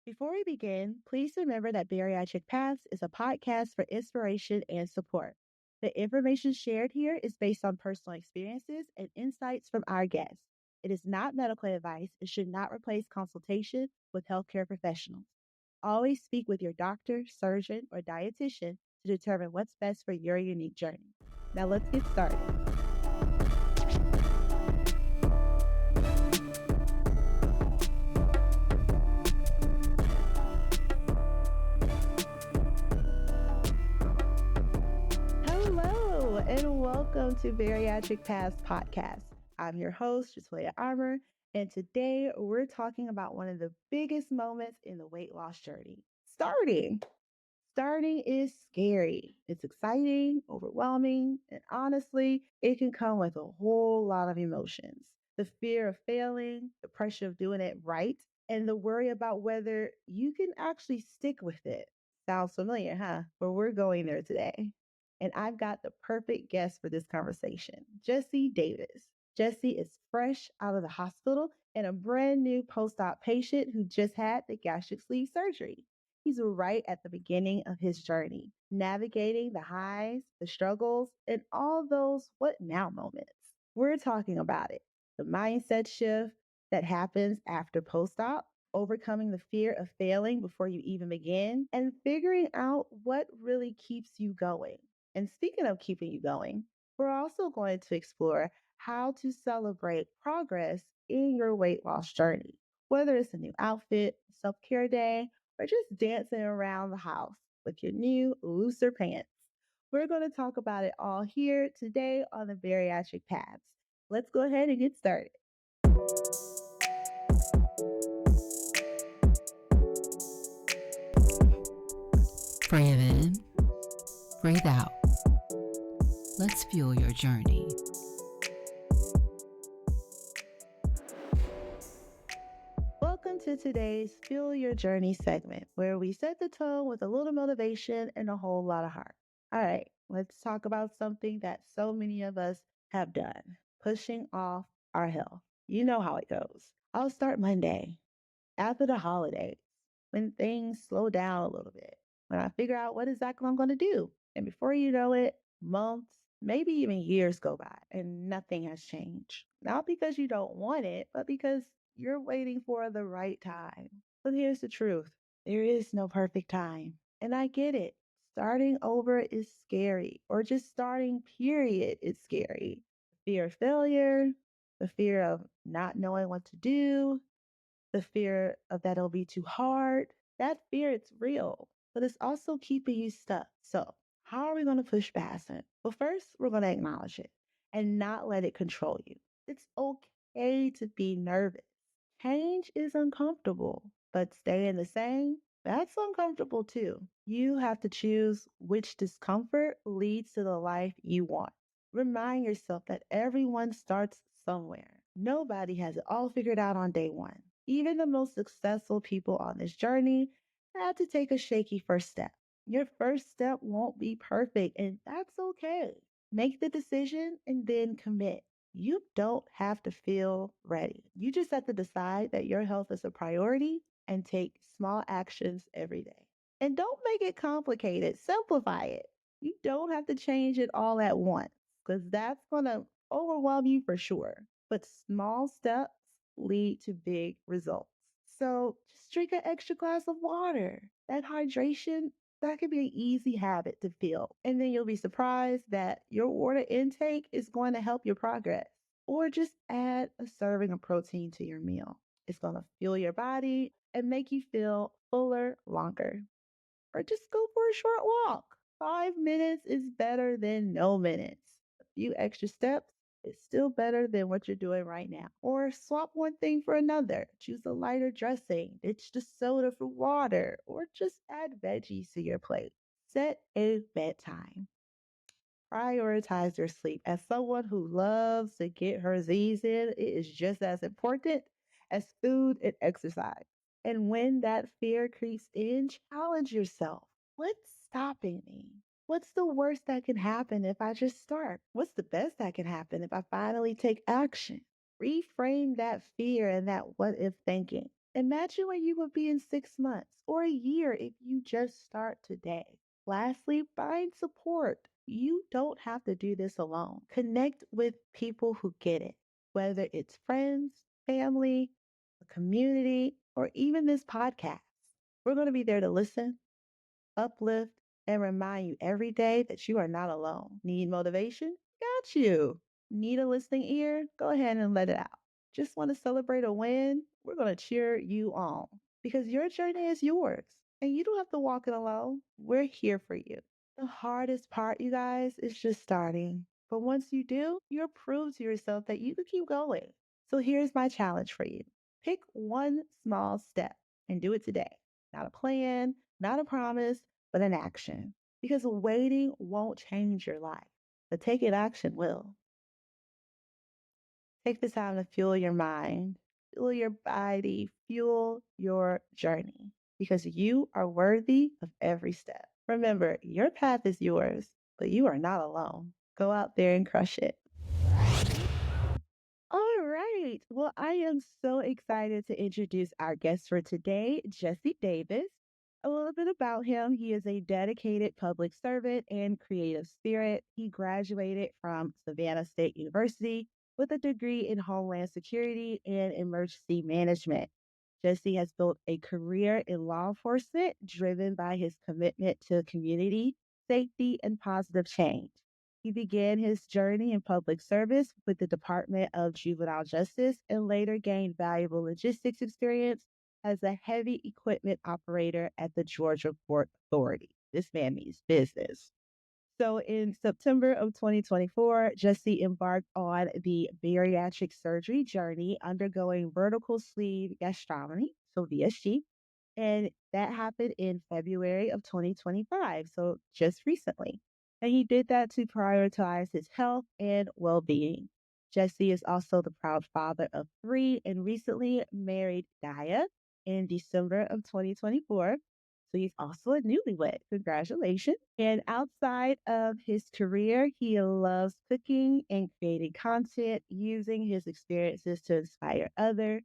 Before we begin, please remember that Bariatric Paths is a podcast for inspiration and support. The information shared here is based on personal experiences and insights from our guests. It is not medical advice and should not replace consultation with healthcare professionals. Always speak with your doctor, surgeon, or dietitian to determine what's best for your unique journey. Now let's get started. Hello, and welcome to Bariatric Paths Podcast. I'm your host, Jatoya Armour, and today we're talking about one of the biggest moments in the weight loss journey, starting. Starting is scary. It's exciting, overwhelming, and honestly, it can come with a whole lot of emotions. The fear of failing, the pressure of doing it right, and the worry about whether you can actually stick with it. Sounds familiar, huh? Well, we're going there today. And I've got the perfect guest for this conversation, Jesse Davis. Jesse is fresh out of the hospital and a brand new post-op patient who just had the gastric sleeve surgery. He's right at the beginning of his journey, navigating the highs, the struggles, and all those what now moments. We're talking about it. The mindset shift that happens after post-op, overcoming the fear of failing before you even begin, and figuring out what really keeps you going. And speaking of keeping you going, we're also going to explore how to celebrate progress in your weight loss journey, whether it's a new outfit, self-care day, or just dancing around the house with your new looser pants. We're going to talk about it all here today on the Bariatric Paths. Let's go ahead and get started. Breathe in, breathe out. Let's fuel your journey. Welcome to today's Fuel Your Journey segment, where we set the tone with a little motivation and a whole lot of heart. All right, let's talk about something that so many of us have done, pushing off our health. You know how it goes. I'll start Monday, after the holidays, when things slow down a little bit, when I figure out what exactly I'm going to do. And before you know it, months, maybe even years go by and nothing has changed. Not because you don't want it, but because you're waiting for the right time. But here's the truth. There is no perfect time. And I get it. Starting over is scary, or just starting, period, is scary. The fear of failure, the fear of not knowing what to do, the fear of that it'll be too hard. That fear, it's real, but it's also keeping you stuck. So, how are we going to push past it? Well, first, we're going to acknowledge it and not let it control you. It's okay to be nervous. Change is uncomfortable, but staying the same, that's uncomfortable too. You have to choose which discomfort leads to the life you want. Remind yourself that everyone starts somewhere. Nobody has it all figured out on day one. Even the most successful people on this journey had to take a shaky first step. Your first step won't be perfect, and that's okay. Make the decision and then commit. You don't have to feel ready. You just have to decide that your health is a priority and take small actions every day. And don't make it complicated, simplify it. You don't have to change it all at once because that's going to overwhelm you for sure. But small steps lead to big results. So just drink an extra glass of water. That hydration, that could be an easy habit to feel. And then you'll be surprised that your water intake is going to help your progress. Or just add a serving of protein to your meal. It's going to fuel your body and make you feel fuller longer. Or just go for a short walk. 5 minutes is better than no minutes. A few extra steps is still better than what you're doing right now. Or swap one thing for another. Choose a lighter dressing, ditch the soda for water, or just add veggies to your plate. Set a bedtime. Prioritize your sleep. As someone who loves to get her Z's in, it is just as important as food and exercise. And when that fear creeps in, challenge yourself. What's stopping me? What's the worst that can happen if I just start? What's the best that can happen if I finally take action? Reframe that fear and that what if thinking. Imagine where you would be in 6 months or a year if you just start today. Lastly, find support. You don't have to do this alone. Connect with people who get it, whether it's friends, family, a community, or even this podcast. We're going to be there to listen, uplift, and remind you every day that you are not alone. Need motivation? Got you. Need a listening ear? Go ahead and let it out. Just want to celebrate a win? We're going to cheer you on because your journey is yours and you don't have to walk it alone. We're here for you. The hardest part, you guys, is just starting. But once you do, you'll prove to yourself that you can keep going. So here's my challenge for you. Pick one small step and do it today. Not a plan, not a promise, but an action. Because waiting won't change your life, but taking action will. Take the time to fuel your mind, fuel your body, fuel your journey. Because you are worthy of every step. Remember, your path is yours, but you are not alone. Go out there and crush it. All right. Well, I am so excited to introduce our guest for today, Jesse Davis. A little bit about him. He is a dedicated public servant and creative spirit. He graduated from Savannah State University with a degree in Homeland Security and Emergency Management. Jesse has built a career in law enforcement driven by his commitment to community, safety, and positive change. He began his journey in public service with the Department of Juvenile Justice and later gained valuable logistics experience as a heavy equipment operator at the Georgia Port Authority. This man means business. So in September of 2024, Jesse embarked on the bariatric surgery journey, undergoing vertical sleeve gastrostomy, so VSG, and that happened in February of 2025, so just recently. And he did that to prioritize his health and well being. Jesse is also the proud father of three and recently married Gaia in December of 2024. So he's also a newlywed. Congratulations. And outside of his career, he loves cooking and creating content, using his experiences to inspire others,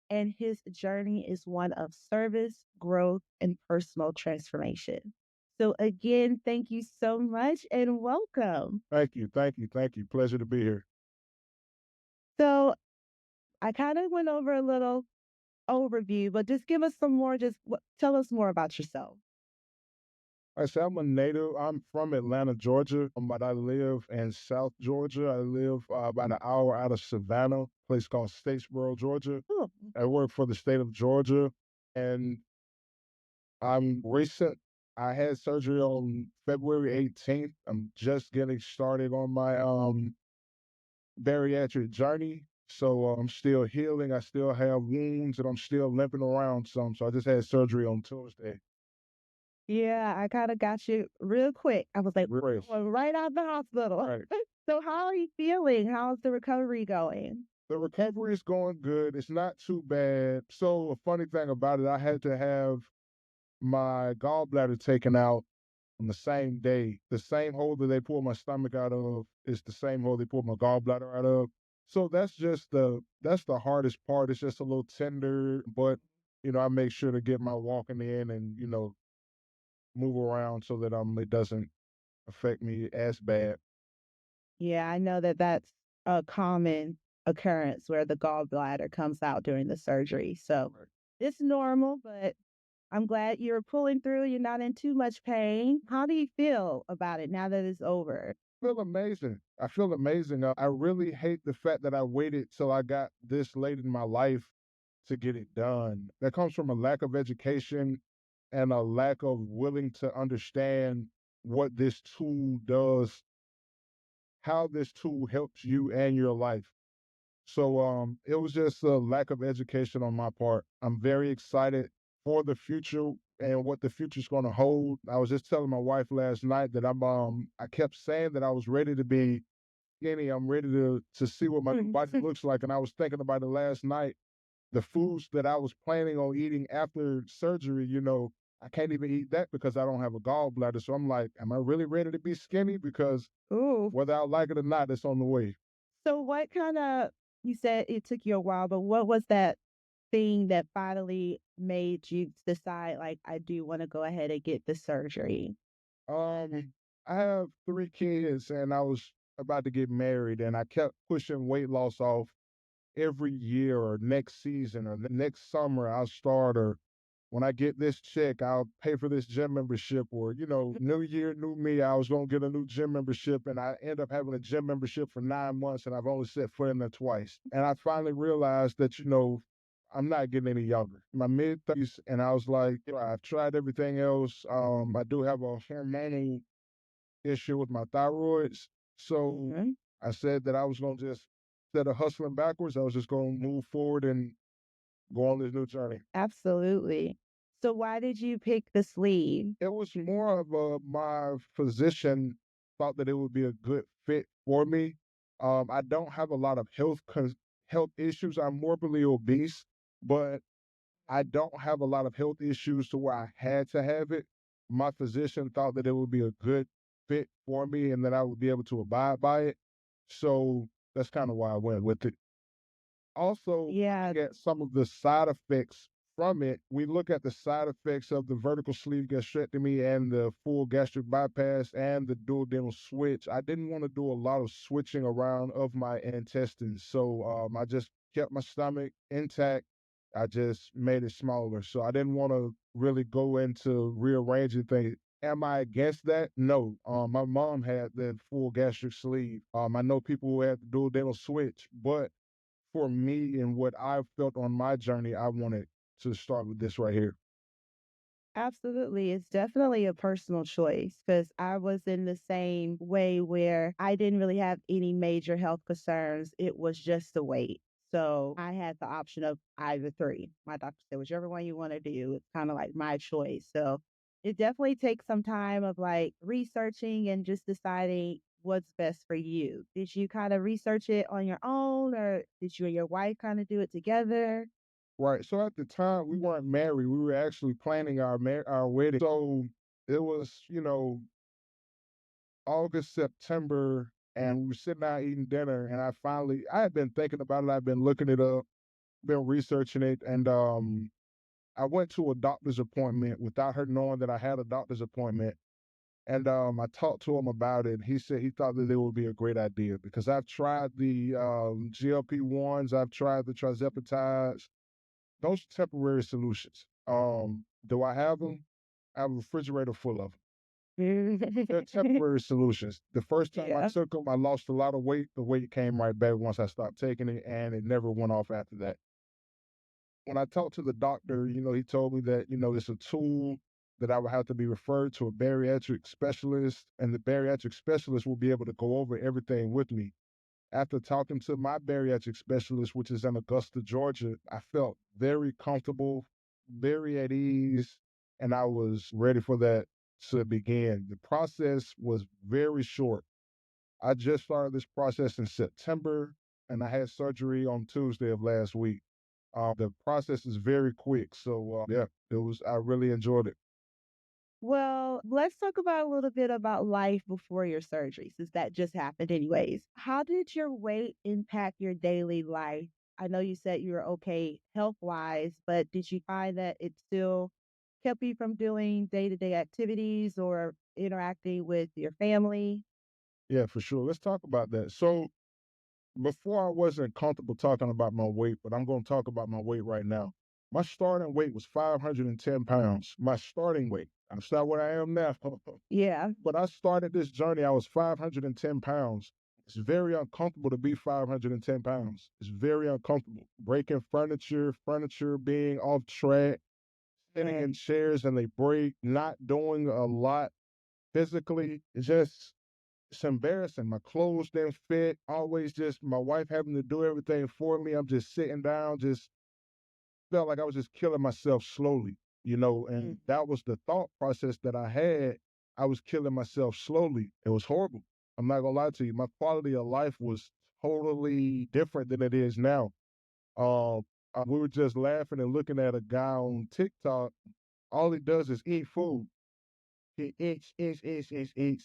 and his journey is one of service, growth, and personal transformation. So, again, thank you so much and welcome. Thank you. Thank you. Thank you. Pleasure to be here. So, I kind of went over a little overview, but just give us some more, tell us more about yourself. I say I'm a native. I'm from Atlanta, Georgia, but I live in South Georgia. I live about an hour out of Savannah, a place called Statesboro, Georgia. Oh, I work for the state of Georgia, and I'm recent. I had surgery on February 18th. I'm just getting started on my bariatric journey. So I'm still healing. I still have wounds, and I'm still limping around some. So I just had surgery on Tuesday. yeah, I kind of got you real quick. I was like, Real. well, right out the hospital. Right. So, how are you feeling? How's the recovery going? The recovery is going good. It's not too bad. So a funny thing about it, I had to have my gallbladder taken out on the same day. The same hole that they pulled my stomach out of is the same hole they pulled my gallbladder out of. So that's the hardest part. It's just a little tender, but I make sure to get my walking in and move around so that it doesn't affect me as bad. Yeah, I know that that's a common occurrence where the gallbladder comes out during the surgery. So Right. it's normal, but I'm glad you're pulling through. You're not in too much pain. How do you feel about it now that it's over? I feel amazing. I feel amazing. I really hate the fact that I waited till I got this late in my life to get it done. That comes from a lack of education and a lack of willing to understand what this tool does, how this tool helps you and your life. So it was just a lack of education on my part. I'm very excited for the future and what the future's going to hold. I was just telling my wife last night that I kept saying that I was ready to be skinny. I'm ready to see what my body looks like. And I was thinking about it last night. The foods that I was planning on eating after surgery, I can't even eat that because I don't have a gallbladder. So I'm like, am I really ready to be skinny? Because Ooh. whether I like it or not, it's on the way. So what kind of, you said it took you a while, but what was that thing that finally made you decide, like, I do want to go ahead and get the surgery? Um, I have 3 kids, and I was about to get married, and I kept pushing weight loss off every year, or next season, or the next summer I'll start, or when I get this check, I'll pay for this gym membership, or, new year, new me, I was going to get a new gym membership, and I end up having a gym membership for 9 months, and I've only set foot in there twice. And I finally realized that, I'm not getting any younger. My mid 30s, and I was like, I've tried everything else. I do have a hormonal issue with my thyroids. So Mhm. I said that I was going to just, instead of hustling backwards, I was just going to move forward and go on this new journey. Absolutely. So why did you pick the sleeve? It was more of my physician thought that it would be a good fit for me. I don't have a lot of health issues. I'm morbidly obese, but I don't have a lot of health issues to where I had to have it. My physician thought that it would be a good fit for me and that I would be able to abide by it. So that's kind of why I went with it. Also, Yeah, looking at some of the side effects from it, we look at the side effects of the vertical sleeve gastrectomy and the full gastric bypass and the duodenal switch. I didn't want to do a lot of switching around of my intestines. So I just kept my stomach intact. I just made it smaller. So I didn't want to really go into rearranging things. Am I against that? No. My mom had the full gastric sleeve. I know people who had the duodenal switch, but for me and what I've felt on my journey, I wanted to start with this right here. absolutely. It's definitely a personal choice because I was in the same way where I didn't really have any major health concerns. It was just the weight. So I had the option of either three. My doctor said, whichever one you want to do, it's kind of like my choice. So it definitely takes some time of like researching and just deciding what's best for you. Did you kind of research it on your own or did you and your wife kind of do it together? Right. So at the time, we weren't married. We were actually planning our wedding. So it was, August, September, and we were sitting down eating dinner. And I had been thinking about it. I've been looking it up, been researching it, and I went to a doctor's appointment without her knowing that I had a doctor's appointment. And I talked to him about it. He said he thought that it would be a great idea because I've tried the GLP-1s, I've tried the trizepatides. Those are temporary solutions. Do I have them? I have a refrigerator full of them. They're temporary solutions. The first time I Yeah. took them, I lost a lot of weight. The weight came right back once I stopped taking it, and it never went off after that. When I talked to the doctor, he told me that, it's a tool that I would have to be referred to a bariatric specialist, and the bariatric specialist will be able to go over everything with me. After talking to my bariatric specialist, which is in Augusta, Georgia, I felt very comfortable, very at ease, and I was ready for that to begin. The process was very short. I just started this process in September, and I had surgery on Tuesday of last week. The process is very quick, so yeah, it was. I really enjoyed it. Well, let's talk about a little bit about life before your surgery, since that just happened, anyways. How did your weight impact your daily life? I know you said you were okay health wise, but did you find that it still kept you from doing day to day activities or interacting with your family? Yeah, for sure. Let's talk about that. So before I wasn't comfortable talking about my weight, but I'm going to talk about my weight right now. My starting weight was 510 pounds. My starting weight. That's not what I am now. Yeah. But I started this journey, I was 510 pounds. It's very uncomfortable to be 510 pounds. It's very uncomfortable. Breaking furniture being off track, sitting Yeah. in chairs and they break, not doing a lot physically. It's embarrassing. My clothes didn't fit. Always just my wife having to do everything for me. I'm just sitting down, just felt like I was just killing myself slowly, and Mhm. that was the thought process that I had. I was killing myself slowly. It was horrible. I'm not gonna lie to you. My quality of life was totally different than it is now. We were just laughing and looking at a guy on TikTok. All he does is eat food. He eats.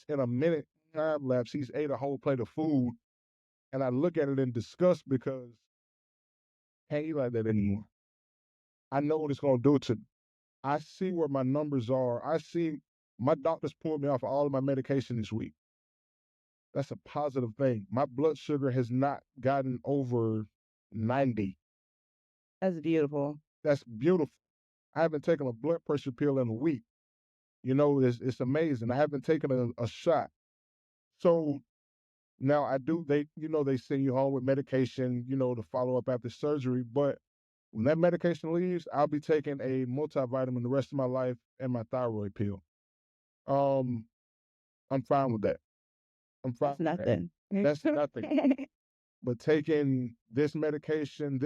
In a minute time lapse, he's ate a whole plate of food. And I look at it in disgust because I can't eat like that anymore. I know what it's going to do to me. I see where my numbers are. I see my doctors pulled me off all of my medication this week. That's a positive thing. My blood sugar has not gotten over 90. That's beautiful. That's beautiful. I haven't taken a blood pressure pill in a week. You know, it's amazing. I haven't taken a shot. So now I do, they send you home with medication, to follow up after surgery. But when that medication leaves, I'll be taking a multivitamin the rest of my life and my thyroid pill. Um, I'm fine with that. I'm fine That's with that. nothing. That's nothing. But taking this medication,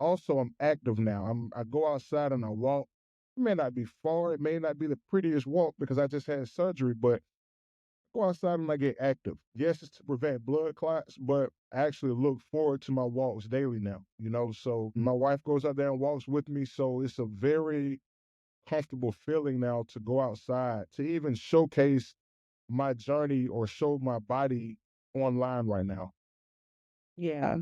also I'm active now. I go outside and I walk. It may not be far, it may not be the prettiest walk because I just had surgery, but I go outside and I get active. Yes, it's to prevent blood clots, but I actually look forward to my walks daily now, So my wife goes out there and walks with me. So it's a very comfortable feeling now to go outside, to even showcase my journey or show my body online right now. Yeah,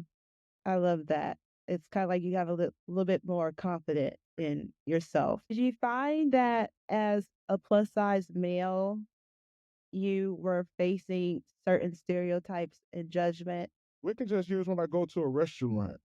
I love that. It's kind of like you got a little bit more confident in yourself. Did you find that as a plus size male, you were facing certain stereotypes and judgment? We can just use when I go to a restaurant,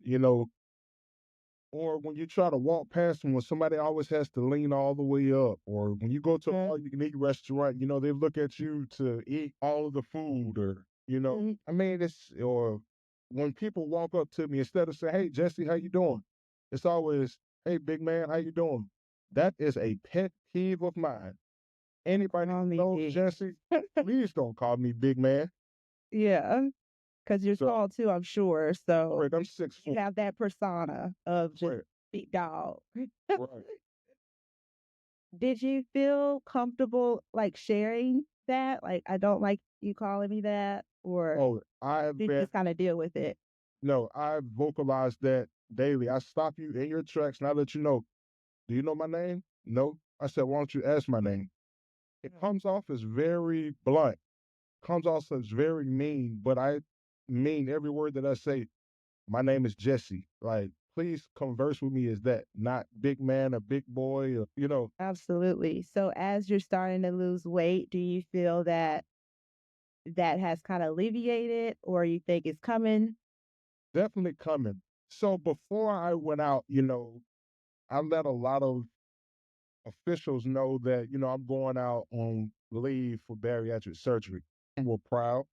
or when you try to walk past them, when somebody always has to lean all the way up, or when you go to Mhm. all you can eat restaurant, they look at you to eat all of the food, or Mhm. I mean, or when people walk up to me instead of saying, "Hey, Jesse, how you doing?" It's always, "Hey, big man, how you doing?" That is a pet peeve of mine. Anybody Call who me knows big. Jesse, please don't call me big man. Yeah, because you're So, tall too, I'm sure. So correct, I'm 6'4". you have that persona of just Correct, big dog. right. Did you feel comfortable like sharing that? Like, I don't like you calling me that, or Oh, I've did you been just kind of deal with it? No, I vocalize that daily. I stop you in your tracks and I let you know, do you know my name? No. I said, why don't you ask my name? It comes off as very blunt, comes off as very mean, but I mean every word that I say. My name is Jesse. Like, please converse with me as that, not big man or big boy or. Absolutely. So as you're starting to lose weight, do you feel that that has kind of alleviated, or you think it's coming? Definitely coming. So before I went out, I let a lot of officials know that, I'm going out on leave for bariatric surgery. We're proud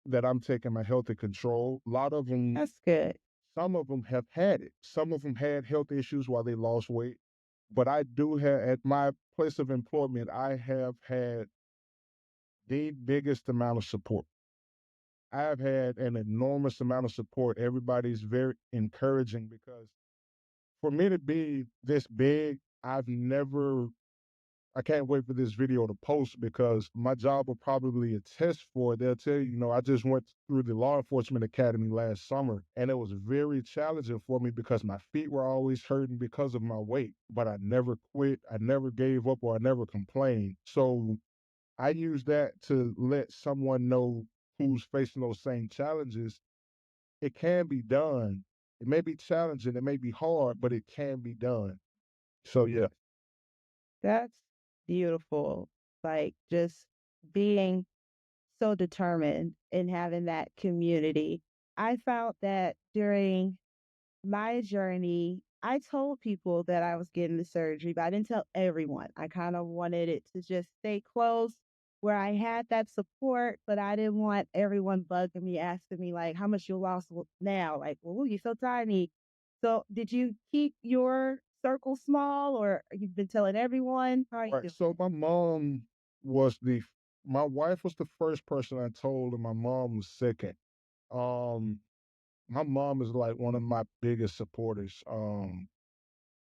that I'm taking my health in control. A lot of them, That's good. some of them have had it. Some of them had health issues while they lost weight. But I do have, at my place of employment, I have had the biggest amount of support. I've had an enormous amount of support. Everybody's very encouraging because for me to be this big, I can't wait for this video to post because my job will probably attest for it. They'll tell you, I just went through the law enforcement academy last summer and it was very challenging for me because my feet were always hurting because of my weight, but I never quit. I never gave up or I never complained. So I use that to let someone know who's facing those same challenges. It can be done. It may be challenging, it may be hard, but it can be done. So yeah. That's beautiful. Like just being so determined and having that community. I found that during my journey, I told people that I was getting the surgery, but I didn't tell everyone. I kind of wanted it to just stay close where I had that support, but I didn't want everyone bugging me, asking me like, how much you lost now? Like, well, you're so tiny. So did you keep your circle small or you've been telling everyone? How are you Right. doing? So was the my wife was the first person I told, and my mom was second. Um, my mom is like one of my biggest supporters.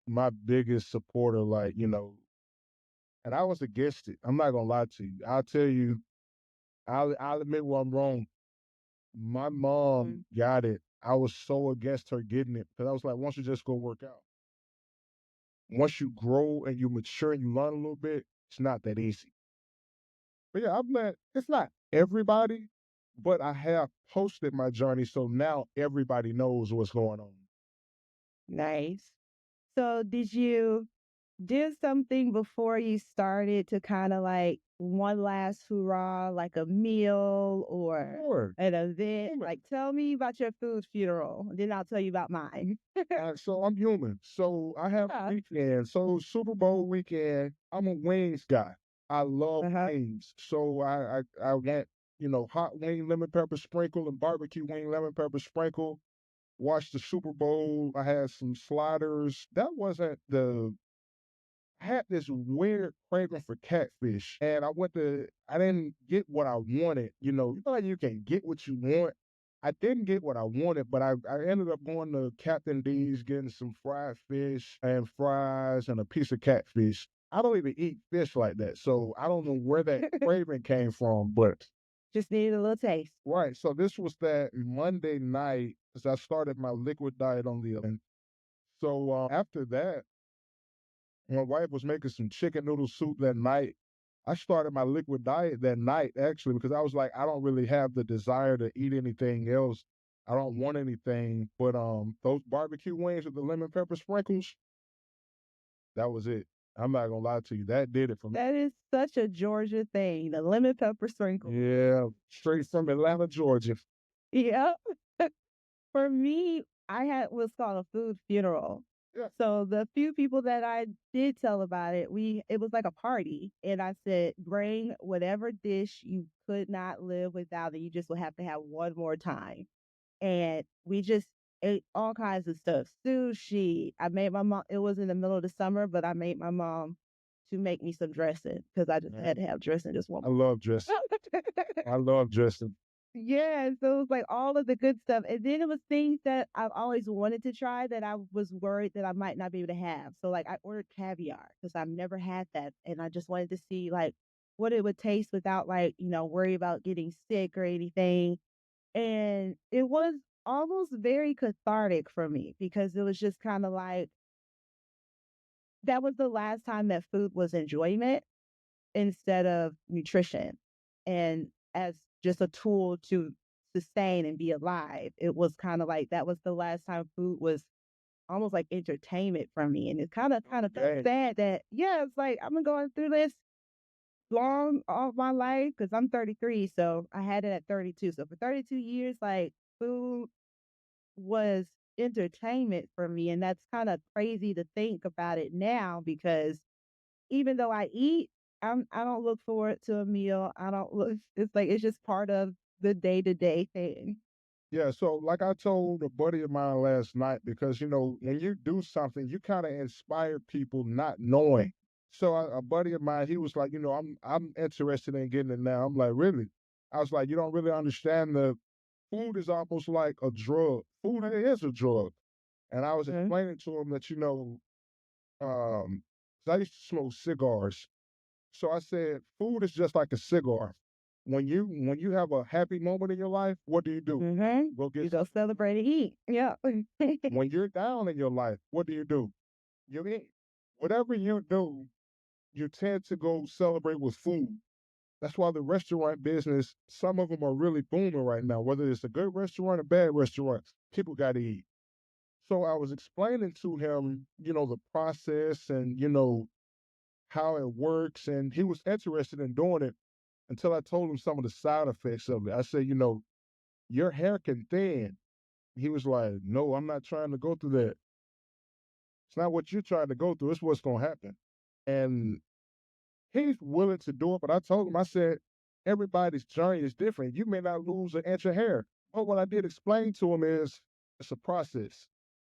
My biggest supporter, like, and I was against it. I'm not gonna lie to you. I'll tell you, I'll admit when I'm wrong. My mom Mhm. got it. I was so against her getting it because I was like, once you just go work out. Once you grow and you mature and you learn a little bit, it's not that easy. But yeah, I've met, it's not everybody, but I have posted my journey. So now everybody knows what's going on. Nice. So did you do something before you started to kind of like one last hurrah, like a meal or Sure. an event? Human. Like, tell me about your food funeral, then I'll tell you about mine. So I'm human. So I have Yeah. weekends. So Super Bowl weekend, I'm a wings guy. I love Uh-huh. wings. So I got, hot wing, lemon pepper sprinkle and barbecue wing, lemon pepper sprinkle. Watched the Super Bowl. I had some sliders. That wasn't the I had this weird craving for catfish, and I didn't get what I wanted. You know how you can get what you want. I didn't get what I wanted, but I ended up going to Captain D's, getting some fried fish and fries and a piece of catfish. I don't even eat fish like that, so I don't know where that craving came from, but Just needed a little taste. right. So this was that Monday night, as I started my liquid diet on the 11th. So after that, my wife was making some chicken noodle soup that night. I started my liquid diet that night actually because I was like, I don't really have the desire to eat anything else. I don't want anything but those barbecue wings with the lemon pepper sprinkles. That was it. I'm not gonna lie to you. That did it for me. That is such a Georgia thing, the lemon pepper sprinkle. Yeah, straight from Atlanta, Georgia. Yep. For me, I had what's called a food funeral. Yeah. So the few people that I did tell about it, it was like a party, and I said, bring whatever dish you could not live without, and you just would have to have one more time. And we just ate all kinds of stuff, sushi. I made my mom. It was in the middle of the summer, but I made my mom to make me some dressing because I just had to have dressing just one I more. love dressing. I love dressing. Yeah, so it was like all of the good stuff. And then it was things that I've always wanted to try that I was worried that I might not be able to have. So like I ordered caviar because I've never had that. And I just wanted to see like what it would taste without like, worry about getting sick or anything. And it was almost very cathartic for me because it was just kind of like that was the last time that food was enjoyment instead of nutrition. And as just a tool to sustain and be alive, it was kind of like that was the last time food was almost like entertainment for me. And it kind of felt sad that yeah, it's like I'm going through this long all my life because I'm 33, so I had it at 32. So for 32 years, like food was entertainment for me, and that's kind of crazy to think about it now because even though I eat, I don't look forward to a meal. I don't look. It's like it's just part of the day to day thing. Yeah, so like I told a buddy of mine last night, because when you do something, you kind of inspire people not knowing. So a buddy of mine, he was like, I'm interested in getting it now. I'm like, really? I was like, you don't really understand the food is almost like a drug. Food is a drug. And I was Mhm. explaining to him that, um, 'cause I used to smoke cigars. So I said, food is just like a cigar. When you have a happy moment in your life, what do you do? Go You get go celebrate and eat. Yeah. when you're down in your life, what do? You eat. Whatever you do, you tend to go celebrate with food. That's why the restaurant business, some of them are really booming right now. Whether it's a good restaurant or bad restaurant, people got to eat. So I was explaining to him, the process and, how it works. And he was interested in doing it until I told him some of the side effects of it. I said, your hair can thin. He was like, no, I'm not trying to go through that. It's not what you're trying to go through. It's what's going to happen. And he's willing to do it. But I told him, I said, everybody's journey is different. You may not lose an inch of hair. But what I did explain to him is it's a process.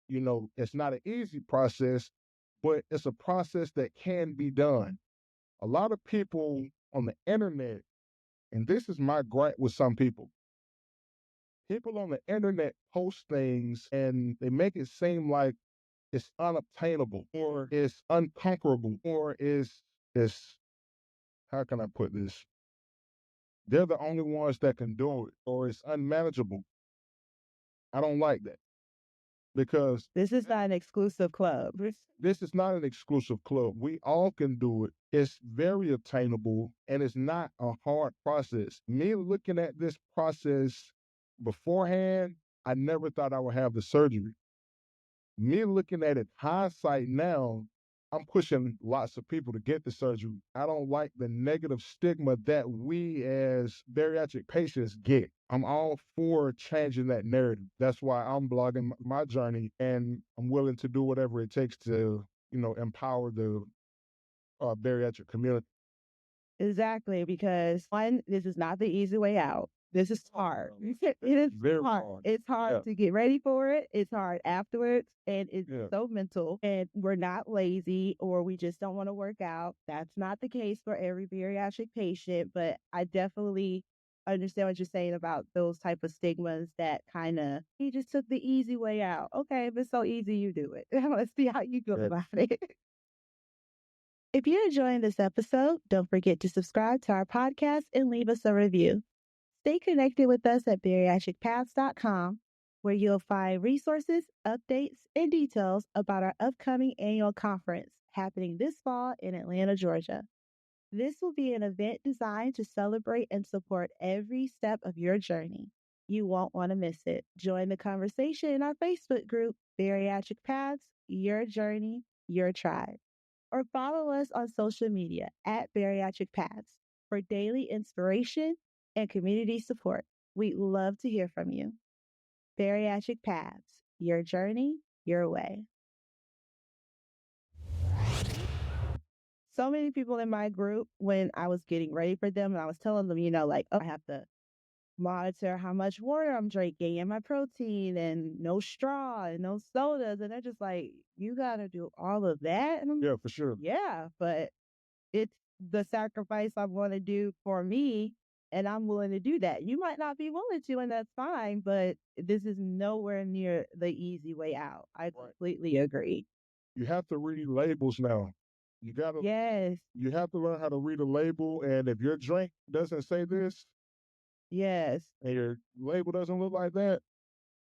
It's not an easy process, but it's a process that can be done. A lot of people on the internet, and this is my gripe with some people on the internet post things and they make it seem like it's unobtainable or it's unconquerable or it's how can I put this? They're the only ones that can do it or it's unmanageable. I don't like that because This is not an exclusive club. this is not an exclusive club. We all can do it. It's very obtainable and it's not a hard process. Me looking at this process beforehand, I never thought I would have the surgery. Me looking at it hindsight now, I'm pushing lots of people to get the surgery. I don't like the negative stigma that we as bariatric patients get. I'm all for changing that narrative. That's why I'm blogging my journey, and I'm willing to do whatever it takes to, empower the bariatric community. Exactly, because one, this is not the easy way out. This is hard. It is Very hard. hard. It's hard Yeah. to get ready for it. It's hard afterwards, and it's Yeah. so mental. And we're not lazy or we just don't want to work out. That's not the case for every bariatric patient, but I definitely understand what you're saying about those type of stigmas that kind of he just took the easy way out. Okay, if it's so easy, you do it. Let's see how you feel Yeah. about it. If you're enjoying this episode, don't forget to subscribe to our podcast and leave us a review. Stay connected with us at bariatricpaths.com, where you'll find resources, updates, and details about our upcoming annual conference happening this fall in Atlanta, Georgia. This will be an event designed to celebrate and support every step of your journey. You won't want to miss it. Join the conversation in our Facebook group, Bariatric Paths, Your Journey, Your Tribe, or follow us on social media at Bariatric Paths for daily inspiration and community support. We'd love to hear from you. Bariatric Paths, your journey, your way. So many people in my group, when I was getting ready for them, and I was telling them, I have to monitor how much water I'm drinking and my protein and no straw and no sodas. And they're just like, you got to do all of that? And I'm Yeah, for sure. yeah, but it's the sacrifice I want to do for me, and I'm willing to do that. You might not be willing to, and that's fine, but this is nowhere near the easy way out. I completely agree. You have to read labels now. Yes, You have to learn how to read a label, and if your drink doesn't say this yes, and your label doesn't look like that,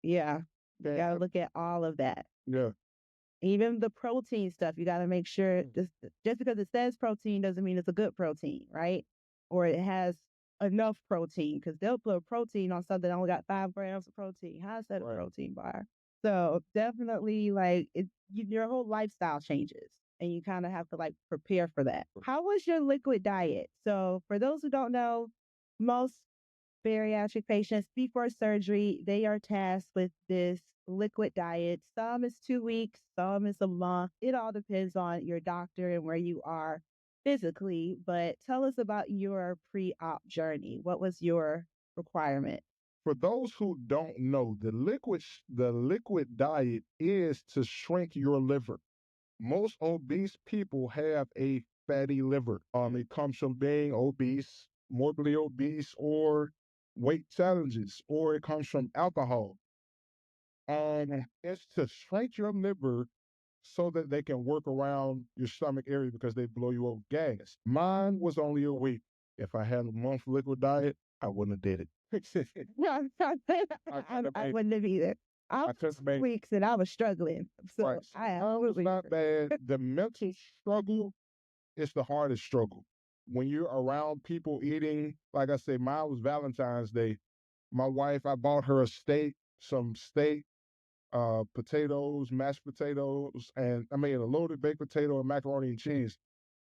yeah. You then got to look at all of that. yeah, Even the protein stuff, you got to make sure just because it says protein doesn't mean it's a good protein, right? Or it has enough protein, because they'll put protein on something that only got 5 grams of protein. How is that a Right. protein bar? So definitely, your whole lifestyle changes, and you kind of have to prepare for that. How was your liquid diet? So for those who don't know, most bariatric patients before surgery, they are tasked with this liquid diet. Some is 2 weeks, some is a month. It all depends on your doctor and where you are physically. But tell us about your pre-op journey. What was your requirement? For those who don't know, the liquid diet is to shrink your liver. Most obese people have a fatty liver. It comes from being obese, morbidly obese, or weight challenges, or it comes from alcohol. And it's to shrink your liver so that they can work around your stomach area because they blow you up with gas. Mine was only a week. If I had a month liquid diet, I wouldn't have did it. I wouldn't have either. I was 2 weeks and I was struggling. So Right. I Mine was absolutely not bad. The mental struggle is the hardest struggle. When you're around people eating, like I said, mine was Valentine's Day. My wife, I bought her some steak, potatoes, mashed potatoes, and I made a loaded baked potato and macaroni and cheese.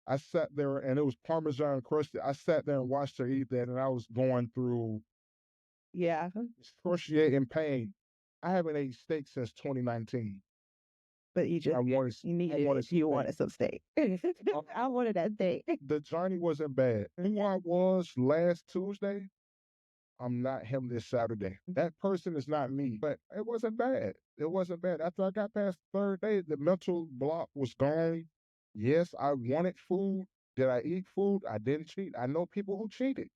I sat there and it was Parmesan crusted. I sat there and watched her eat that, and I was going through Yeah. excruciating pain. I haven't ate steak since 2019. But you I wanted, you I needed wanted it. some You steak. wanted some steak. I wanted that steak. The journey wasn't bad. Who I was last Tuesday, I'm not him this Saturday. That person is not me. But it wasn't bad. It wasn't bad. After I got past the third day, the mental block was gone. Yes, I wanted food. Did I eat food? I didn't cheat. I know people who cheated.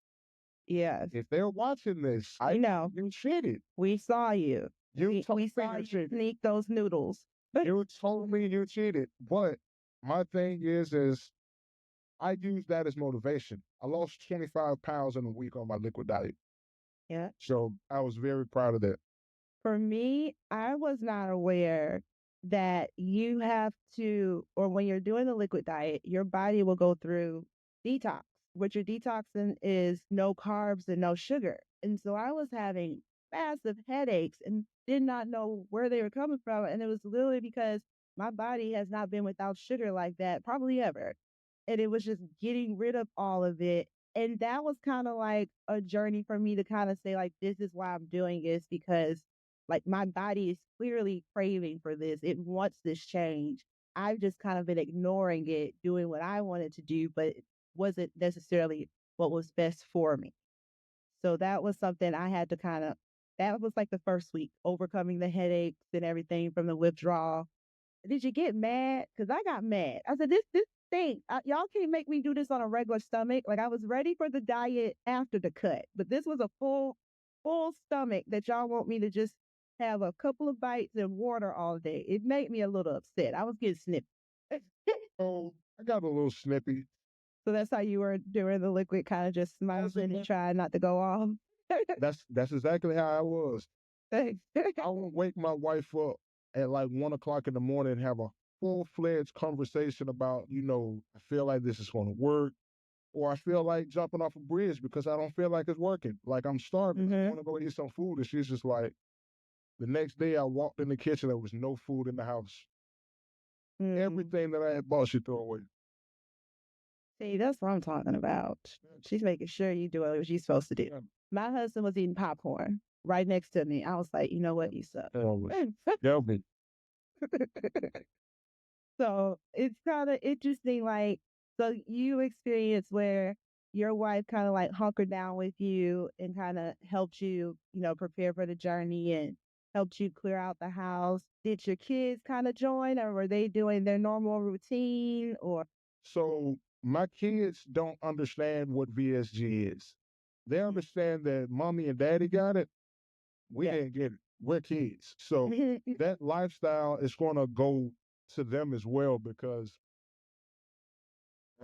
Yes. If they're watching this, I know you cheated. We saw you. You told We me saw you you cheated. sneak those noodles. You told me you cheated. But my thing is I use that as motivation. I lost 25 pounds in a week on my liquid diet. Yeah. So I was very proud of that. For me, I was not aware that you have to, or when you're doing the liquid diet, your body will go through detox. What you're detoxing is no carbs and no sugar. And so I was having massive headaches and did not know where they were coming from. And it was literally because my body has not been without sugar like that, probably ever. And it was just getting rid of all of it. And that was kind of like a journey for me to kind of say, like, this is why I'm doing this because, like, my body is clearly craving for this. It wants this change. I've just kind of been ignoring it, doing what I wanted to do, but it wasn't necessarily what was best for me. So that was something I had to kind of, that was like the first week, overcoming the headaches and everything from the withdrawal. Did you get mad? Because I got mad. I said, this thing, y'all can't make me do this on a regular stomach. Like I was ready for the diet after the cut, but this was a full stomach that y'all want me to just have a couple of bites and water all day. It made me a little upset. I was getting snippy. Oh, I got a little snippy. So that's how you were doing the liquid, kind of just smiling and trying not to go off. That's exactly how I was. I would wake my wife up at like 1 o'clock in the morning and have a full-fledged conversation about, I feel like this is going to work, or I feel like jumping off a bridge because I don't feel like it's working. Like I'm starving. I want to go eat some food. And she's just like, the next day I walked in the kitchen, there was no food in the house. Everything that I had bought, she threw away. See, that's what I'm talking about. She's making sure you do what she's supposed to do. Yeah. My husband was eating popcorn right next to me. I was like, you know what, you suck. Help me. So it's kind of interesting. Like, so you experience where your wife kind of like hunkered down with you and kind of helped you, prepare for the journey and helped you clear out the house. Did your kids kind of join, or were they doing their normal routine? Or So my kids don't understand what VSG is. They understand that mommy and daddy got it. We didn't get it. We're kids. So that lifestyle is going to go to them as well because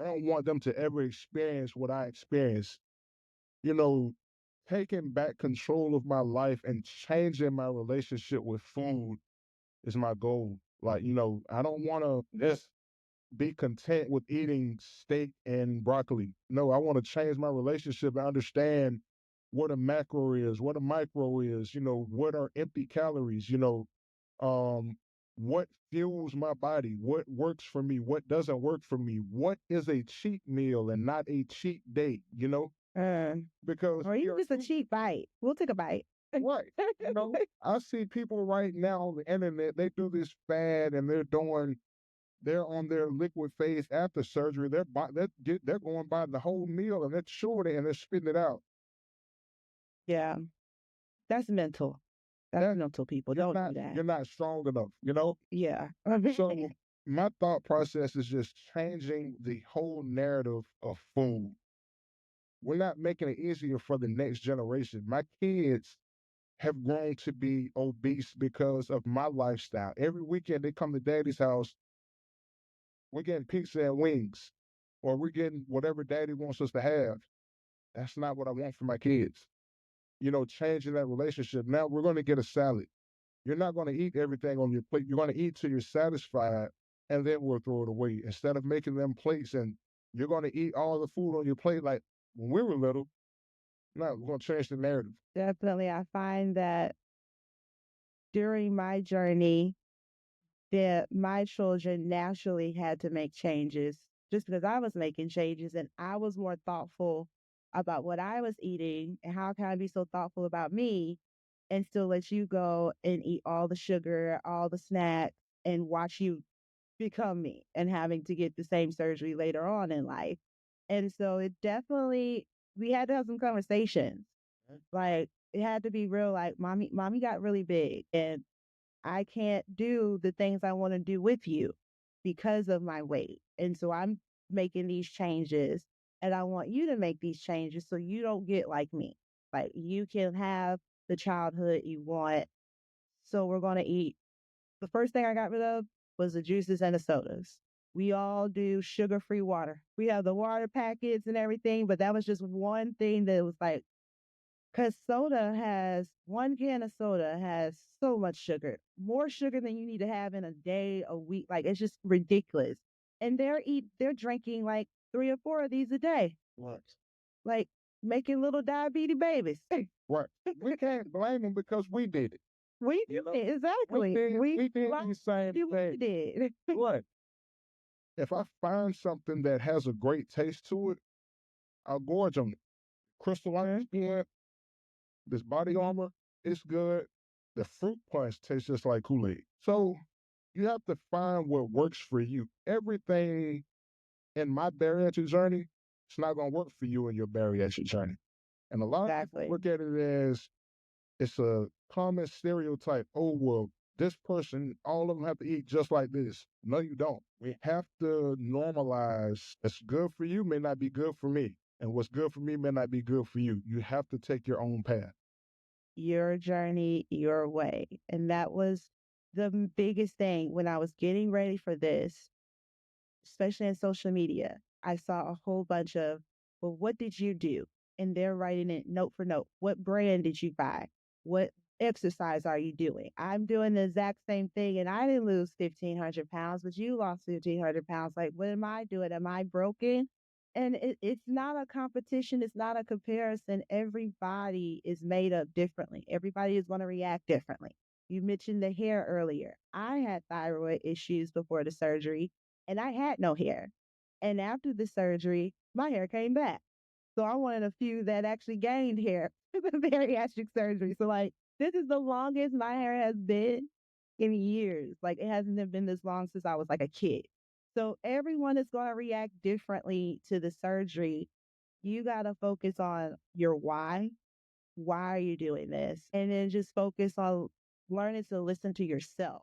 I don't want them to ever experience what I experienced. Taking back control of my life and changing my relationship with food is my goal. Like, I don't want to just be content with eating steak and broccoli. No, I want to change my relationship and understand what a macro is, what a micro is, what are empty calories, what fuels my body, what works for me, what doesn't work for me, what is a cheat meal and not a cheat day, because or even just a cheap bite. We'll take a bite. Right. I see people right now on the internet, they do this fad and they're on their liquid phase after surgery. They're going by the whole meal and they're chewing it and they're spitting it out. Yeah. That's mental. That's mental, people. Don't do that. You're not strong enough, Yeah. So my thought process is just changing the whole narrative of food. We're not making it easier for the next generation. My kids have grown to be obese because of my lifestyle. Every weekend they come to daddy's house, we're getting pizza and wings, or we're getting whatever daddy wants us to have. That's not what I want for my kids. Changing that relationship. Now we're going to get a salad. You're not going to eat everything on your plate. You're going to eat till you're satisfied, and then we'll throw it away. Instead of making them plates and you're going to eat all the food on your plate like when we were little. No, we're going to change the narrative. Definitely. I find that during my journey, that my children naturally had to make changes just because I was making changes and I was more thoughtful about what I was eating and how can I be so thoughtful about me and still let you go and eat all the sugar, all the snacks, and watch you become me and having to get the same surgery later on in life. And so it definitely, we had to have some conversations. Like it had to be real, like mommy got really big and I can't do the things I want to do with you because of my weight. And so I'm making these changes and I want you to make these changes so you don't get like me. Like you can have the childhood you want. So we're going to eat. The first thing I got rid of was the juices and the sodas. We all do sugar-free water. We have the water packets and everything, but that was just one thing that was like, because one can of soda has so much sugar, more sugar than you need to have in a day, a week. Like it's just ridiculous. And they're drinking like 3 or 4 of these a day. What? Like making little diabetes babies. Right. We can't blame them because we did it. We You did know, it, exactly. we did Like, the same we thing. did. Right. If I find something that has a great taste to it, I'll gorge on it. Crystalline skin, this body armor, it's good. The fruit punch tastes just like Kool-Aid. So you have to find what works for you. Everything in my bariatric journey, it's not going to work for you in your bariatric journey. And a lot of people Exactly. look at it as it's a common stereotype. Oh, well, this person, all of them have to eat just like this. No, you don't. We have to normalize what's good for you may not be good for me. And what's good for me may not be good for you. You have to take your own path. Your journey, your way. And that was the biggest thing when I was getting ready for this, especially in social media. I saw a whole bunch of, well, what did you do? And they're writing it note for note. What brand did you buy? What exercise are you doing? I'm doing the exact same thing and I didn't lose 1,500 pounds, but you lost 1,500 pounds. Like, what am I doing? Am I broken? And it's not a competition. It's not a comparison. Everybody is made up differently. Everybody is going to react differently. You mentioned the hair earlier. I had thyroid issues before the surgery and I had no hair. And after the surgery, my hair came back. So I'm one of the few that actually gained hair with the bariatric surgery. So like this is the longest my hair has been in years. Like it hasn't been this long since I was like a kid. So everyone is going to react differently to the surgery. You got to focus on your why. Why are you doing this? And then just focus on learning to listen to yourself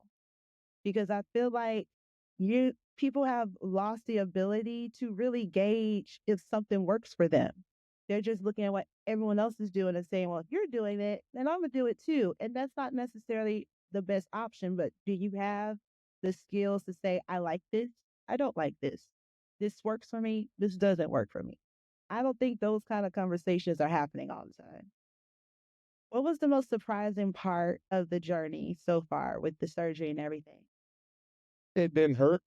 because I feel like you people have lost the ability to really gauge if something works for them. They're just looking at what everyone else is doing and saying, well, if you're doing it, then I'm gonna do it too. And that's not necessarily the best option, but do you have the skills to say, I like this, I don't like this. This works for me, this doesn't work for me. I don't think those kind of conversations are happening all the time. What was the most surprising part of the journey so far with the surgery and everything? It didn't hurt.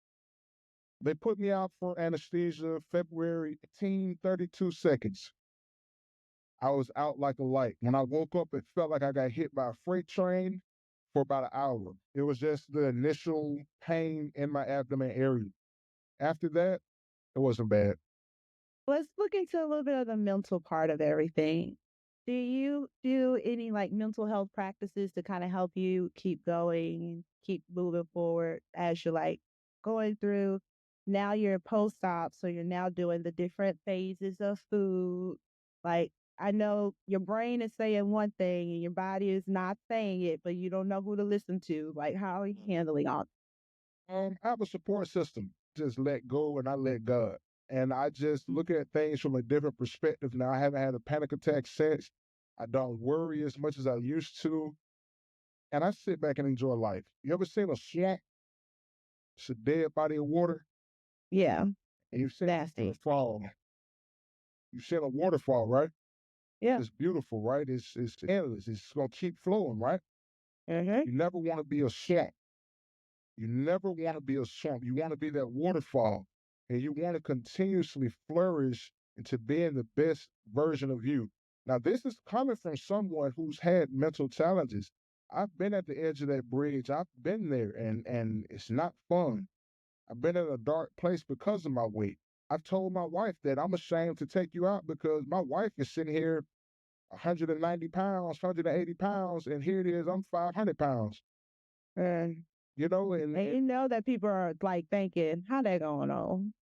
They put me out for anesthesia February 18, 32 seconds. I was out like a light. When I woke up, it felt like I got hit by a freight train for about an hour. It was just the initial pain in my abdomen area. After that, it wasn't bad. Let's look into a little bit of the mental part of everything. Do you do any like mental health practices to kind of help you keep going, keep moving forward as you're like going through? Now you're post op, so you're now doing the different phases of food. Like, I know your brain is saying one thing and your body is not saying it, but you don't know who to listen to. Like, how are you handling all? I have a support system. Just let go and I let God. And I just look at things from a different perspective now. I haven't had a panic attack since. I don't worry as much as I used to. And I sit back and enjoy life. You ever seen a swamp? It's a dead body of water. Yeah, And you've seen a nasty. waterfall. You've seen a waterfall, right? Yeah. It's beautiful, right? It's endless. It's gonna keep flowing, right? Mm-hmm. You never want to be a swamp. You never want to be a swamp. You want to be that waterfall. And you want to continuously flourish into being the best version of you. Now, this is coming from someone who's had mental challenges. I've been at the edge of that bridge. I've been there and it's not fun. I've been in a dark place because of my weight. I've told my wife that I'm ashamed to take you out because my wife is sitting here 190 pounds, 180 pounds, and here it is, I'm 500 pounds. And You know, And you know that people are like thinking, how that going on?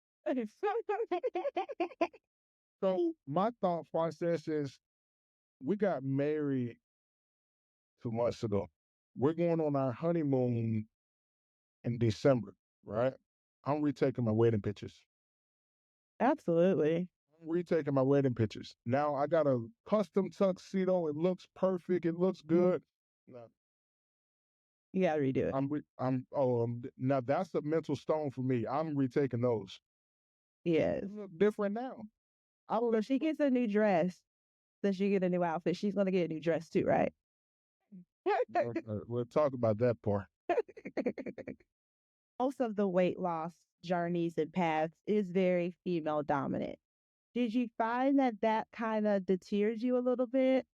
so my thought process is we got married 2 months ago. We're going on our honeymoon in December, right? I'm retaking my wedding pictures. Absolutely. I'm retaking my wedding pictures. Now I got a custom tuxedo. It looks perfect. It looks good. No, You got to redo it. now that's a mental stone for me. I'm retaking those. Yes. It look different now. I So look she gets a new dress. So she get a new outfit. She's going to get a new dress too, right? we'll talk about that part. Most of the weight loss journeys and paths is very female dominant. Did you find that that kind of deters you a little bit?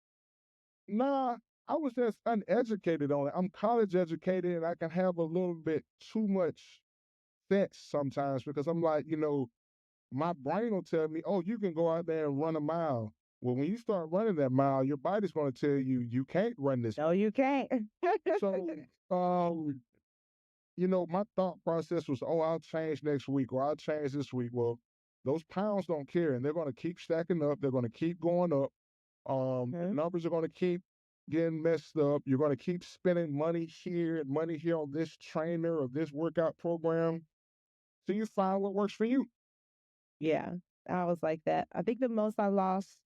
Nah, I was just uneducated on it. I'm college educated and I can have a little bit too much sense sometimes because I'm like, my brain will tell me, oh, you can go out there and run a mile. Well, when you start running that mile, your body's going to tell you, you can't run this. No, you can't. So, um, my thought process was, oh, I'll change next week or I'll change this week. Well, those pounds don't care and they're going to keep stacking up. They're going to keep going up. The Mhm. numbers are going to keep getting messed up. You're going to keep spending money here and money here on this trainer or this workout program. So you find what works for you. Yeah, I was like that. I think the most I lost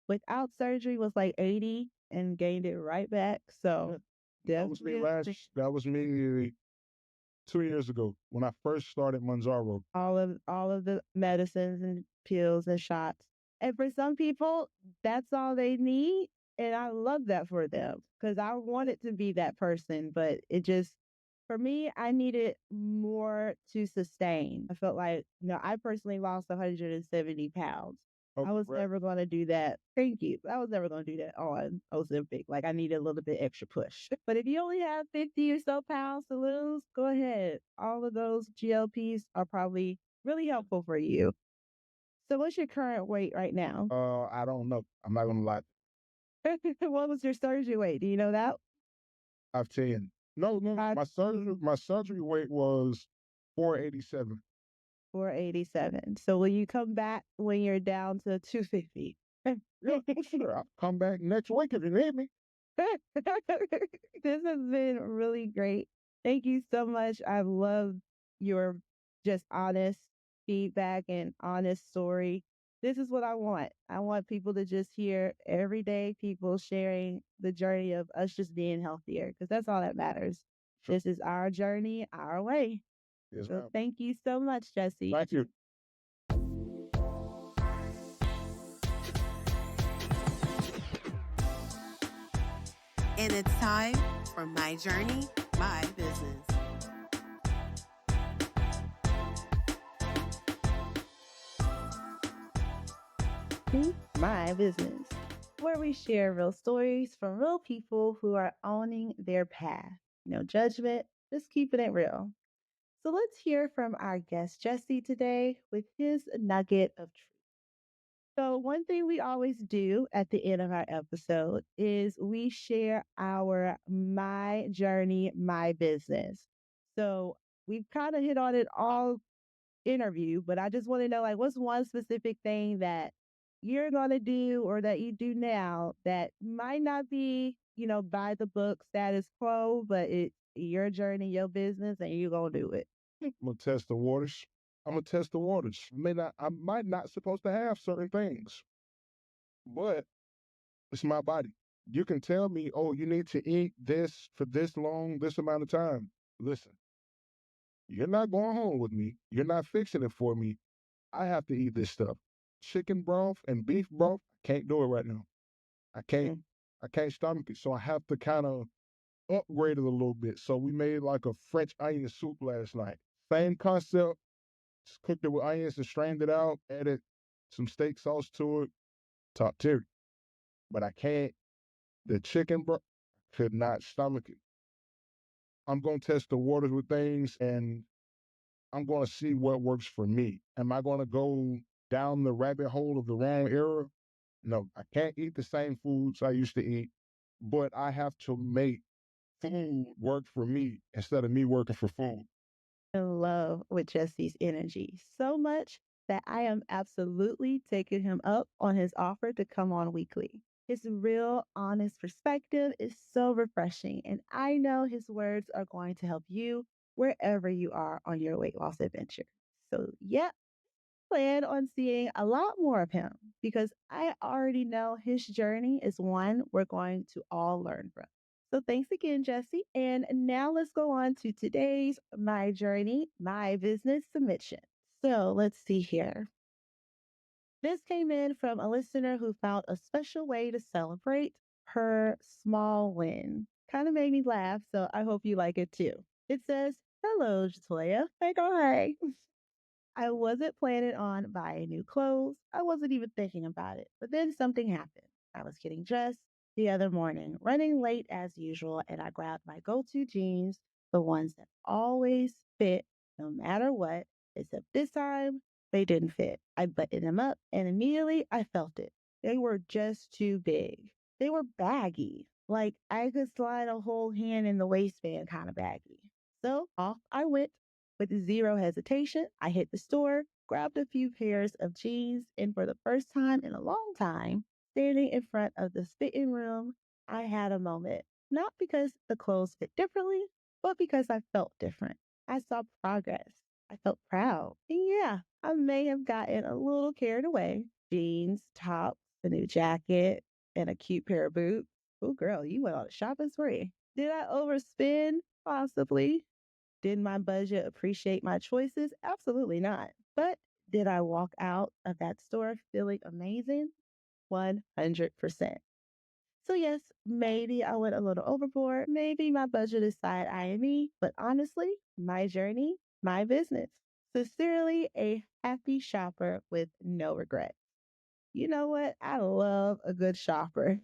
without surgery was like 80 and gained it right back. So That was me definitely that was me 2 years ago when I first started Manjaro. all of the medicines and pills and shots. And for some people, that's all they need. And I love that for them because I wanted to be that person, but it just for me, I needed more to sustain. I felt like, I personally lost 170 pounds. Oh, I was right. never going to do that. Thank you. I was never going to do that on Ozempic. Like I needed a little bit extra push. But if you only have 50 or so pounds to lose, go ahead. All of those GLPs are probably really helpful for you. So what's your current weight right now? I don't know. I'm not gonna lie. What was your surgery weight? Do you know that? 5'10". No, no. My surgery weight was 487. 487. So will you come back when you're down to 250? Yeah, sure. I'll come back next week if you need me. This has been really great. Thank you so much. I love your just honest feedback and honest story. This is what I want. I want people to just hear everyday people sharing the journey of us just being healthier because that's all that matters. Sure. This is our journey, our way. Yes, So ma'am. thank you so much, Jesse. Thank you. And it's time for my journey, my business. My business, where we share real stories from real people who are owning their path. No judgment, just keeping it real. So let's hear from our guest Jesse today with his nugget of truth. So, one thing we always do at the end of our episode is we share our my journey, my business. So, we've kind of hit on it all interview, but I just want to know like what's one specific thing that you're going to do or that you do now that might not be, by the book status quo, but it's your journey, your business, and you're going to do it. I'm gonna test the waters. I'm gonna test the waters. I might not supposed to have certain things, but it's my body. You can tell me, oh, you need to eat this for this long, this amount of time. Listen, you're not going home with me. You're not fixing it for me. I have to eat this stuff. Chicken broth and beef broth, I can't do it right now. I can't. Mm. I can't stomach it. So I have to kind of upgrade it a little bit. So we made like a French onion soup last night. Same concept. Just cooked it with onions and strained it out. Added some steak sauce to it. Top tier. But I can't. The chicken broth could not stomach it. I'm gonna test the waters with things and I'm gonna see what works for me. Am I gonna go down the rabbit hole of the wrong era? No, I can't eat the same foods I used to eat, but I have to make food work for me instead of me working for food. In love with Jesse's energy so much that I am absolutely taking him up on his offer to come on weekly. His real, honest perspective is so refreshing, and I know his words are going to help you wherever you are on your weight loss adventure. So, yeah, plan on seeing a lot more of him because I already know his journey is one we're going to all learn from. So thanks again, Jesse. And now let's go on to today's My Journey, My Business submission. So let's see here. This came in from a listener who found a special way to celebrate her small win. Kind of made me laugh, so I hope you like it too. It says, "Hello, Jatoya. Hey, go hey." I wasn't planning on buying new clothes. I wasn't even thinking about it. But then something happened. I was getting dressed the other morning, running late as usual, and I grabbed my go to jeans, the ones that always fit no matter what, except this time they didn't fit. I buttoned them up, and immediately I felt it. They were just too big. They were baggy, like I could slide a whole hand in the waistband kind of baggy. So off I went with zero hesitation. I hit the store, grabbed a few pairs of jeans, and for the first time in a long time, standing in front of the fitting room, I had a moment. Not because the clothes fit differently, but because I felt different. I saw progress. I felt proud. And yeah, I may have gotten a little carried away. Jeans, tops, a new jacket, and a cute pair of boots. Oh, girl, you went on a shopping spree. Did I overspend? Possibly. Did my budget appreciate my choices? Absolutely not. But did I walk out of that store feeling amazing? 100%. So, yes, maybe I went a little overboard. Maybe my budget is side eyeing me. But honestly, my journey, my business. Sincerely, a happy shopper with no regret. You know what? I love a good shopper.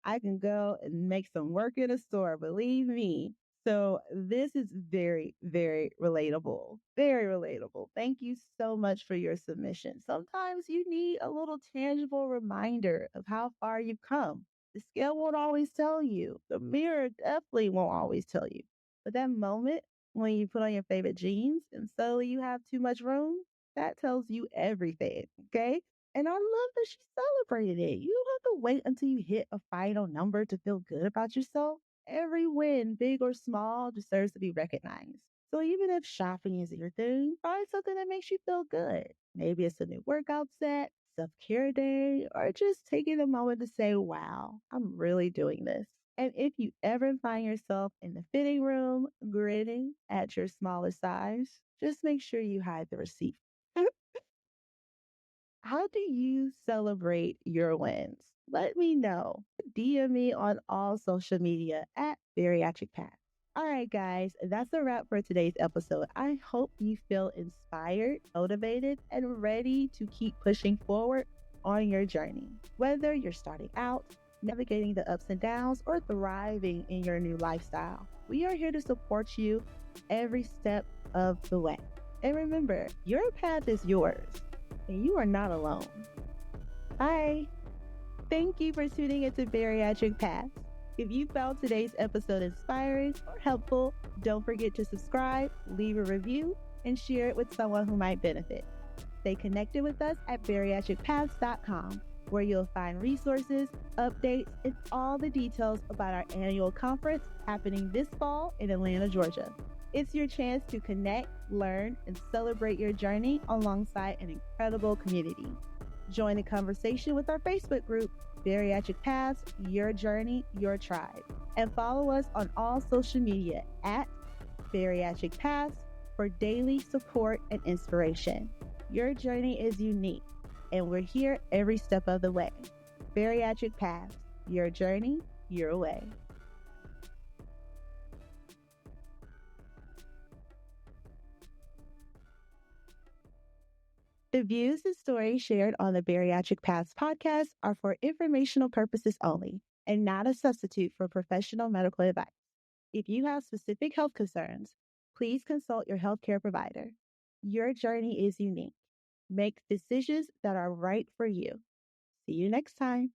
I can go and make some work in a store, believe me. So, this is very, very relatable. Very relatable. Thank you so much for your submission. Sometimes you need a little tangible reminder of how far you've come. The scale won't always tell you, the mirror definitely won't always tell you. But that moment when you put on your favorite jeans and suddenly you have too much room, that tells you everything. Okay. And I love that she celebrated it. You don't have to wait until you hit a final number to feel good about yourself. Every win, big or small, deserves to be recognized. So even if shopping isn't your thing, find something that makes you feel good. Maybe it's a new workout set, self care day, or just taking a moment to say, wow, I'm really doing this. And if you ever find yourself in the fitting room grinning at your smaller size, just make sure you hide the receipt. How do you celebrate your wins? Let me know. DM me on all social media at Bariatric Paths. All right, guys, that's a wrap for today's episode. I hope you feel inspired, motivated, and ready to keep pushing forward on your journey. Whether you're starting out, navigating the ups and downs, or thriving in your new lifestyle, we are here to support you every step of the way. And remember, your path is yours and you are not alone. Bye. Thank you for tuning into Bariatric Paths. If you found today's episode inspiring or helpful, don't forget to subscribe, leave a review, and share it with someone who might benefit. Stay connected with us at bariatricpaths.com, where you'll find resources, updates, and all the details about our annual conference happening this fall in Atlanta, Georgia. It's your chance to connect, learn, and celebrate your journey alongside an incredible community. Join the conversation with our Facebook group, Bariatric Paths, Your Journey, Your Tribe. And follow us on all social media at Bariatric Paths for daily support and inspiration. Your journey is unique, and we're here every step of the way. Bariatric Paths, Your Journey, Your Way. The views and stories shared on the Bariatric Paths podcast are for informational purposes only and not a substitute for professional medical advice. If you have specific health concerns, please consult your healthcare provider. Your journey is unique. Make decisions that are right for you. See you next time.